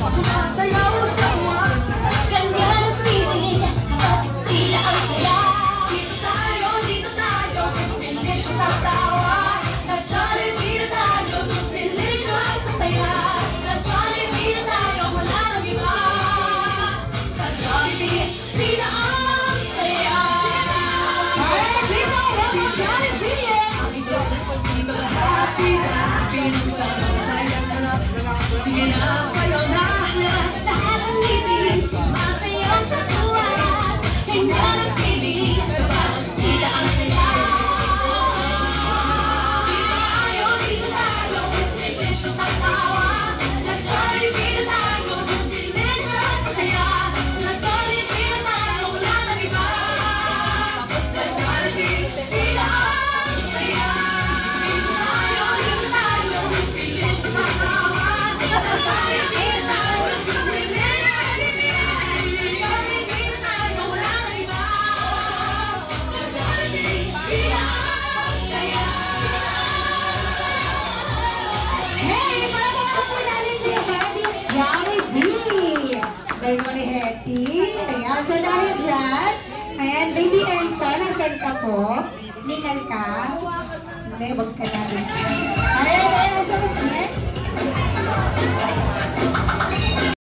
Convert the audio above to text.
Sumasayaw sa ganyan ang feeling. Kapatid tila ang saya. Dito tayo, mas delicious ang tawa. Sa Jollibee na tayo, mas delicious ang saya. Sa Jollibee na tayo, wala nang iba. Sa Jollibee, tila ang saya. Alright, dito ako sa Jollibee. Ang ito na pag-dito na happy. Pinag-usap ang saya. Sige na, sayo na. Dahil mo ni Hetty. Ayan, so dahil dyan, ayan, baby Enzo, nag-send ka po. Ningal ka. Hindi, wag ka na rin. Ayan, ayan, ayan.